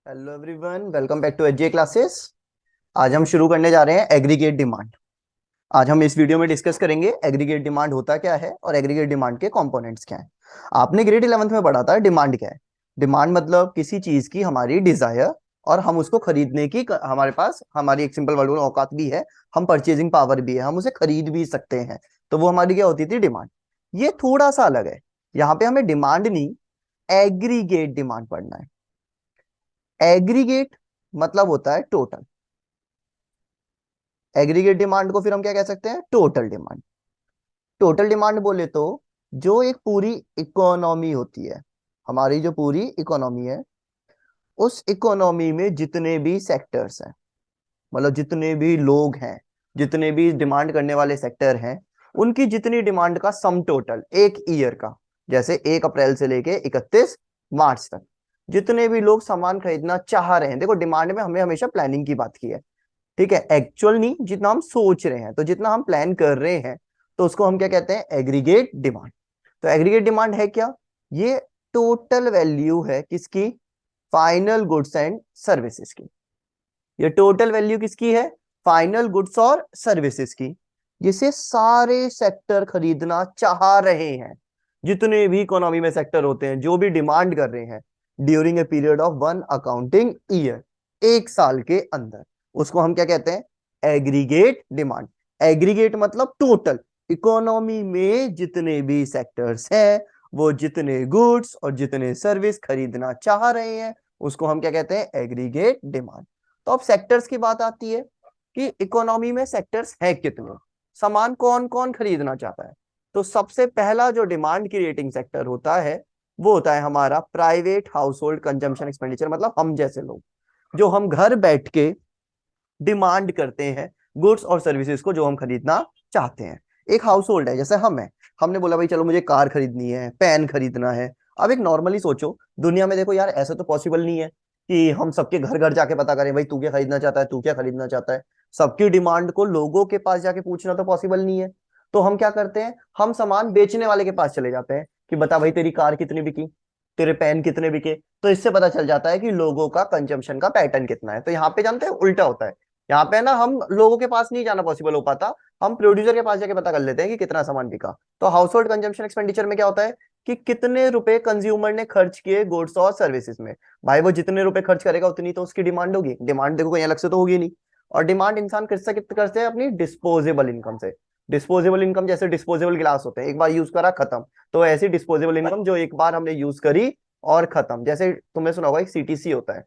Hello everyone, welcome back to HJ classes. आज हम शुरू करने जा रहे हैं एग्रीगेट डिमांड। आज हम इस वीडियो में डिस्कस करेंगे एग्रीगेट डिमांड होता क्या है और एग्रीगेट डिमांड के कंपोनेंट्स क्या हैं। आपने ग्रेड 11th में पढ़ा था डिमांड क्या है। डिमांड मतलब किसी चीज की हमारी डिजायर और हम उसको खरीदने की हमारे पास हमारी एक सिंपल वर्ड में औकात भी है, हम परचेजिंग पावर भी है, हम उसे खरीद भी सकते हैं। तो वो हमारी क्या होती थी, डिमांड। ये थोड़ा सा अलग है। यहाँ पे हमें डिमांड नहीं, एग्रीगेट डिमांड पढ़ना है। एग्रीगेट मतलब होता है टोटल। एग्रीगेट डिमांड को फिर हम क्या कह सकते हैं, टोटल डिमांड। टोटल डिमांड बोले तो जो एक पूरी इकोनॉमी होती है, हमारी जो पूरी इकोनॉमी है, उस इकोनॉमी में जितने भी सेक्टर्स हैं, मतलब जितने भी लोग हैं, जितने भी डिमांड करने वाले सेक्टर हैं, उनकी जितनी डिमांड का सम टोटल एक ईयर का, जैसे 1 अप्रैल से लेके 31 मार्च तक जितने भी लोग सामान खरीदना चाह रहे हैं। देखो, डिमांड में हमने हमेशा प्लानिंग की बात की है, ठीक है, एक्चुअल नहीं, जितना हम सोच रहे हैं, तो जितना हम प्लान कर रहे हैं, तो उसको हम क्या कहते हैं, एग्रीगेट डिमांड। तो एग्रीगेट डिमांड है क्या, ये टोटल वैल्यू है किसकी, फाइनल गुड्स एंड सर्विसेज की। ये टोटल वैल्यू किसकी है, फाइनल गुड्स और सर्विसेज की, जिसे सारे सेक्टर खरीदना चाह रहे हैं। जितने भी इकोनॉमी में सेक्टर होते हैं, जो भी डिमांड कर रहे हैं during a period of 1 accounting year, 1 साल के अंदर, उसको हम क्या कहते हैं, एग्रीगेट डिमांड। एग्रीगेट मतलब टोटल इकोनॉमी में जितने भी सेक्टर्स हैं, वो जितने गुड्स और जितने सर्विस खरीदना चाह रहे हैं, उसको हम क्या कहते हैं, एग्रीगेट डिमांड। तो अब सेक्टर्स की बात आती है कि इकोनॉमी में सेक्टर्स है कितने, सामान कौन कौन खरीदना चाहता है। तो सबसे पहला जो डिमांड क्रिएटिंग सेक्टर होता है, वो होता है हमारा private house hold consumption expenditure, मतलब हम जैसे लोग, जो हम घर बैठ के डिमांड करते हैं गुड्स और सर्विसेज को, जो हम खरीदना चाहते हैं। एक हाउस होल्ड है, जैसे हम है, हमने बोला भाई चलो मुझे कार खरीदनी है, पेन खरीदना है। अब एक नॉर्मली सोचो, दुनिया में देखो यार, ऐसा तो पॉसिबल नहीं है कि हम सबके घर घर जाके पता करें भाई तू क्या खरीदना चाहता है, तू क्या खरीदना चाहता है। सबकी डिमांड को लोगों के पास जाके पूछना तो पॉसिबल नहीं है। तो हम क्या करते हैं, हम सामान बेचने वाले के पास चले जाते हैं कि बता भाई तेरी कार कितनी बिकी, तेरे पेन कितने बिके। तो इससे पता चल जाता है कि लोगों का कंजम्पशन का पैटर्न कितना है। तो यहाँ पे जानते हैं उल्टा होता है, यहाँ पे ना हम लोगों के पास नहीं जाना पॉसिबल हो पाता, हम प्रोड्यूसर के पास जाके पता कर लेते हैं कि कितना सामान बिका। तो हाउस होल्ड कंजम्पशन एक्सपेंडिचर में क्या होता है कि कितने रुपए कंज्यूमर ने खर्च किए गुड्स और सर्विसेज में। भाई वो जितने रुपए खर्च करेगा उतनी तो उसकी डिमांड होगी, डिमांड देखो कहीं अलग से तो होगी नहीं। और डिमांड इंसान किससे कितना करते हैं, अपनी डिस्पोजेबल इनकम से। डिस्पोजेबल इनकम जैसे डिस्पोजेबल गिलास होते हैं, एक बार यूज करा खत्म। तो ऐसी डिस्पोजेबल इनकम जो एक बार हमने यूज करी और खत्म। जैसे तुमने सुना होगा एक सीटीसी होता है,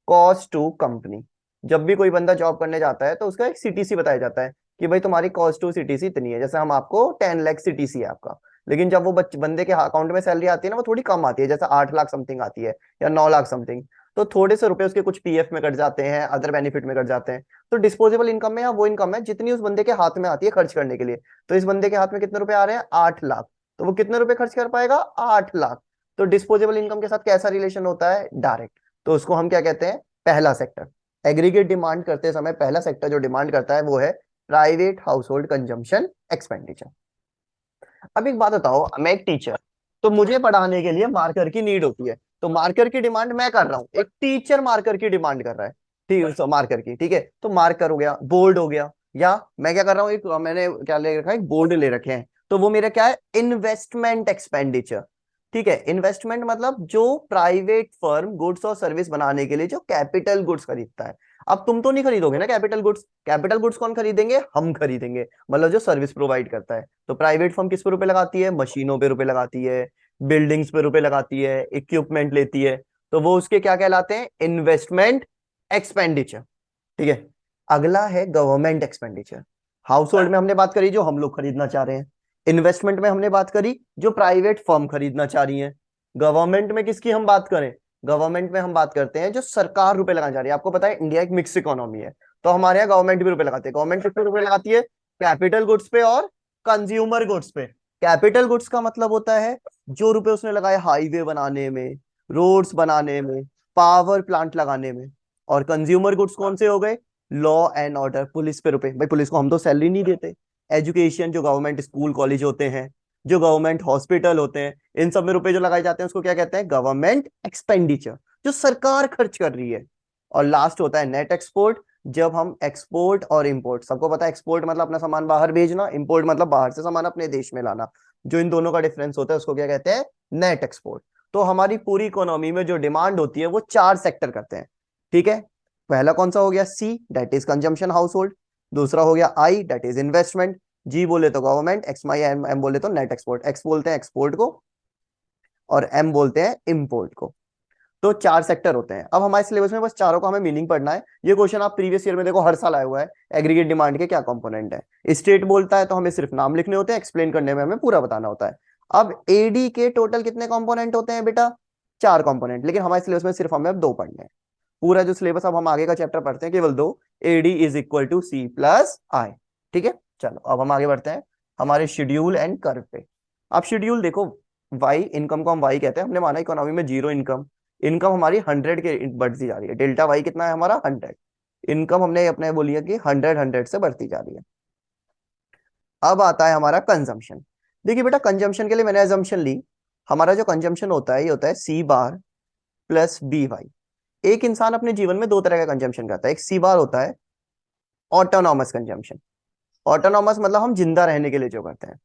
कॉस्ट टू कंपनी। जब भी कोई बंदा जॉब करने जाता है तो उसका एक सीटीसी बताया जाता है कि भाई तुम्हारी कॉस्ट टू सीटीसी इतनी है। जैसे हम आपको 10 लाख सीटीसी है आपका, लेकिन जब वो बंदे के अकाउंट में सैलरी आती है ना, वो थोड़ी कम आती है, जैसे 8 लाख समथिंग आती है या 9 लाख समथिंग। तो थोड़े से रुपए उसके कुछ पीएफ में कट जाते हैं, अदर बेनिफिट में कट जाते हैं। तो डिस्पोजेबल इनकम में वो इनकम है जितनी उस बंदे के हाथ में आती है खर्च करने के लिए। तो इस बंदे के हाथ में कितने रुपए आ रहे हैं, 8 लाख। तो वो कितने रुपए खर्च कर पाएगा, 8 लाख। तो डिस्पोजेबल इनकम के साथ कैसा रिलेशन होता है, डायरेक्ट। तो उसको हम क्या कहते हैं, पहला सेक्टर। एग्रीगेट डिमांड करते समय पहला सेक्टर जो डिमांड करता है वो है private house hold consumption expenditure. अब एक बात बताओ, मैं एक टीचर, तो मुझे पढ़ाने के लिए मार्कर की नीड होती है। तो मार्कर की डिमांड मैं कर रहा हूँ, एक टीचर मार्कर की डिमांड कर रहा है, ठीक है, मार्कर की, ठीक है। तो मार्कर हो गया, बोर्ड हो गया, या मैं क्या कर रहा हूँ, एक मैंने क्या ले रखा है, एक बोर्ड ले रखे हैं। तो वो मेरा क्या है, इन्वेस्टमेंट एक्सपेंडिचर। ठीक है, इन्वेस्टमेंट मतलब जो प्राइवेट फर्म गुड्स और सर्विस बनाने के लिए जो कैपिटल गुड्स खरीदता है। अब तुम तो नहीं खरीदोगे ना कैपिटल गुड्स, कैपिटल गुड्स कौन खरीदेंगे, हम खरीदेंगे, मतलब जो सर्विस प्रोवाइड करता है। तो प्राइवेट फर्म किस पे रुपए लगाती है, मशीनों पे रुपए लगाती है, बिल्डिंग्स पे रुपए लगाती है, इक्विपमेंट लेती है। तो वो उसके क्या कहलाते हैं, इन्वेस्टमेंट एक्सपेंडिचर। ठीक है। अगला है गवर्नमेंट एक्सपेंडिचर। हाउस होल्ड में हमने बात करी जो हम लोग खरीदना चाह रहे हैं, इन्वेस्टमेंट में हमने बात करी जो प्राइवेट फर्म खरीदना चाह रही है। गवर्नमेंट में किसकी हम बात करें, गवर्नमेंट में हम बात करते हैं जो सरकार रुपए लगाना चाह रही है। आपको पता है इंडिया एक मिक्स इकोनॉमी है, तो हमारे यहाँ गवर्नमेंट भी रुपए लगाते हैं। गवर्नमेंट किस पे रुपए लगाती है, कैपिटल गुड्स पे और कंज्यूमर गुड्स पे। कैपिटल गुड्स का मतलब होता है जो रुपए उसने लगाए हाईवे बनाने में, रोड्स बनाने में, पावर प्लांट लगाने में। और कंज्यूमर गुड्स कौन से हो गए, लॉ एंड ऑर्डर, पुलिस पे रुपए, भाई पुलिस को हम तो सैलरी नहीं देते। एजुकेशन, जो गवर्नमेंट स्कूल कॉलेज होते हैं, जो गवर्नमेंट हॉस्पिटल होते हैं, इन सब में रुपए जो लगाए जाते हैं उसको क्या कहते हैं, गवर्नमेंट एक्सपेंडिचर। जो सरकार खर्च कर रही है। और लास्ट होता है नेट एक्सपोर्ट, जब हम एक्सपोर्ट और इंपोर्ट, सबको पता है एक्सपोर्ट मतलब अपना सामान बाहर भेजना, इंपोर्ट मतलब बाहर से सामान अपने देश में लाना, जो इन दोनों का डिफरेंस होता है उसको क्या कहते हैं, नेट एक्सपोर्ट। तो हमारी पूरी इकोनॉमी में जो डिमांड होती है वो 4 सेक्टर करते हैं, ठीक है। पहला कौन सा हो गया, see that is consumption house hold. दूसरा हो गया आई दैट इज इन्वेस्टमेंट। जी बोले तो गवर्नमेंट, एक्स माई एम एम बोले तो नेट एक्सपोर्ट। एक्स बोलते हैं एक्सपोर्ट को और एम बोलते हैं इम्पोर्ट को। तो 4 सेक्टर होते हैं। अब हमारे सिलेबस में बस चारों का हमें मीनिंग पढ़ना है। ये क्वेश्चन आप प्रीवियस ईयर में देखो हर साल आया हुआ है, एग्रीगेट डिमांड के क्या कंपोनेंट है। स्टेट बोलता है तो हमें सिर्फ नाम लिखने होते हैं, एक्सप्लेन करने में हमें पूरा बताना होता है। अब एडी के टोटल कितने कंपोनेंट होते हैं बेटा, 4 कंपोनेंट, लेकिन हमारे सिलेबस में सिर्फ हमें अब 2 पढ़ने हैं। पूरा जो सिलेबस अब हम आगे का चैप्टर पढ़ते हैं केवल 2, A D is equal to C plus I, ठीक है। चलो अब हम आगे बढ़ते हैं हमारे शेड्यूल एंड कर्व पे। आप शेड्यूल देखो, वाई इनकम को हम वाई कहते हैं, हमने माना इकोनॉमी में जीरो इनकम, इनकम हमारी 100 के बढ़ती जा रही है, डेल्टा वाई कितना है हमारा 100, इनकम हमने अपने बोली है कि 100 से बढ़ती जा रही है। अब आता है हमारा कंजम्पशन। देखिए बेटा कंजम्पशन के लिए मैंने एजम्पशन ली, हमारा जो कंजम्पशन होता है ये होता है सी बार प्लस बी वाई। एक इंसान अपने जीवन में 2 तरह का कंजम्पशन करता है, एक सी बार होता है ऑटोनॉमस कंजम्पशन, ऑटोनॉमस मतलब हम जिंदा रहने के लिए जो करते हैं।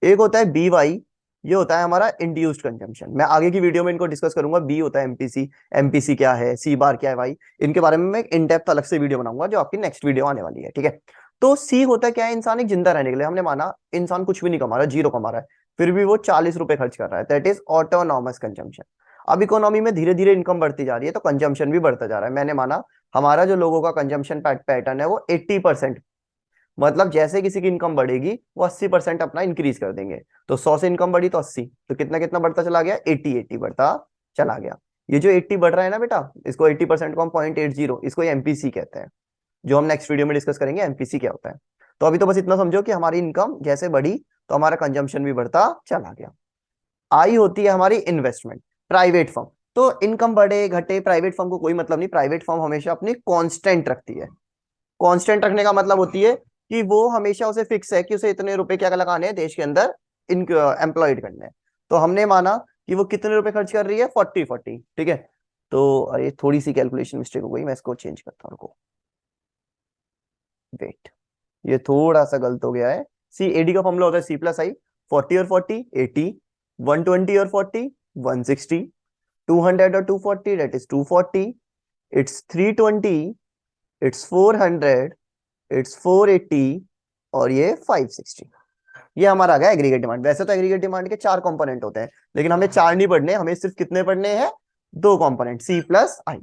एक होता है बी वाई, ये होता है हमारा इंड्यूस्ड कंजम्पशन। मैं आगे की वीडियो में इनको डिस्कस करूंगा, बी होता है एमपीसी, एमपीसी क्या है, सी बार क्या है वाई, इनके बारे में मैं इन डेप्थ अलग से वीडियो बनाऊंगा जो आपकी नेक्स्ट वीडियो आने वाली है, ठीक है। तो सी होता है क्या है, इंसान एक जिंदा रहने के लिए, हमने माना इंसान कुछ भी नहीं कमा रहा, जीरो कमा रहा है, फिर भी वो 40 रुपए खर्च कर रहा है, दैट इज ऑटोनॉमस कंजम्पशन। अब इकोनॉमी में धीरे धीरे इनकम बढ़ती जा रही है तो कंजम्पशन भी बढ़ता जा रहा है। मैंने माना हमारा जो लोगों का कंजम्पशन पैटर्न है वो 80%, मतलब जैसे किसी की इनकम बढ़ेगी वो 80% अपना इंक्रीज कर देंगे। तो 100 से इनकम बढ़ी तो 80, तो कितना कितना बढ़ता चला गया, 80 बढ़ता चला गया। ये जो 80 बढ़ रहा है ना बेटा, इसको 80% को हम 0.80, इसको एमपीसी कहते हैं, जो हम नेक्स्ट वीडियो में डिस्कस करेंगे एमपीसी क्या होता है। तो अभी तो बस इतना समझो कि हमारी इनकम जैसे बढ़ी तो हमारा कंजम्पशन भी बढ़ता चला गया। आई होती है हमारी इन्वेस्टमेंट, प्राइवेट फर्म। तो इनकम बढ़े घटे प्राइवेट फर्म को कोई मतलब नहीं, प्राइवेट फर्म हमेशा अपनी कांस्टेंट रखती है। कांस्टेंट रखने का मतलब होती है कि वो हमेशा उसे फिक्स है कि उसे इतने रुपए क्या लगाने हैं देश के अंदर इन एम्प्लॉयड करने हैं। तो हमने माना कि वो कितने रुपए खर्च कर रही है, 40, ठीक है। तो अरे थोड़ी सी कैलकुलेशन मिस्टेक हो गई, मैं इसको चेंज करता हूँ, रुको, वेट, ये थोड़ा सा गलत हो गया है। सी एडी का फॉर्मूला होता है सी प्लस आई, 40 और 40 80, 120 और 40 160, 200 और 240 that is 240, it's 320, it's 400, it's 480 और ये 560। ये हमारा आ गया एग्रीगेट डिमांड। वैसे तो एग्रीगेट डिमांड के 4 कंपोनेंट होते हैं, लेकिन हमें 4 नहीं पढ़ने, हमें सिर्फ कितने पढ़ने हैं, 2 कंपोनेंट सी प्लस आई।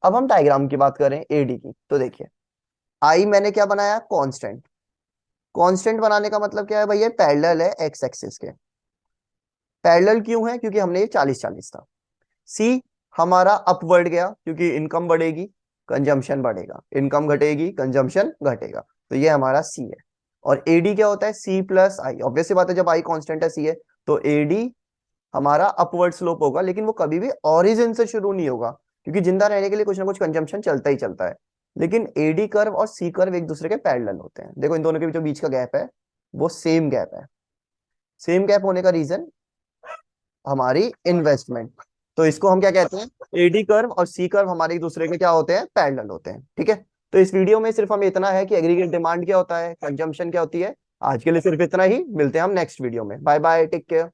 अब हम डायग्राम की बात करें एडी की, तो देखिए आई मैंने क्या बनाया, कांस्टेंट। कांस्टेंट बनाने का मतलब क्या है भाई, ये पैरेलल है एक्स एक्सिस के। पैरेलल क्यों है, क्योंकि हमने ये 40-40 था। सी हमारा अपवर्ड गया क्योंकि इनकम बढ़ेगी कंजम्पशन बढ़ेगा, इनकम घटेगी कंजम्पशन घटेगा, तो ये हमारा सी है। और एडी क्या होता है, सी प्लस आई। ऑब्वियस सी बात है जब आई कांस्टेंट है सी है तो एडी हमारा अपवर्ड स्लोप होगा, लेकिन वो कभी भी ओरिजिन से शुरू नहीं होगा, क्योंकि जिंदा रहने के लिए कुछ ना कुछ कंजम्पशन चलता ही चलता है। लेकिन एडी कर्व और सी कर्व एक दूसरे के पैरेलल होते हैं। देखो इन दोनों के बीच का गैप है वो सेम गैप है। सेम गैप होने का रीजन हमारी इन्वेस्टमेंट। तो इसको हम क्या कहते हैं, एडी कर्व और सी कर्व हमारे एक दूसरे के क्या होते हैं, पैरेलल होते हैं, ठीक है। तो इस वीडियो में सिर्फ हमें इतना है कि एग्रीगेट डिमांड क्या होता है, कंजम्पशन क्या होती है। आज के लिए सिर्फ इतना ही, मिलते हैं हम नेक्स्ट वीडियो में, बाय बाय, टेक केयर।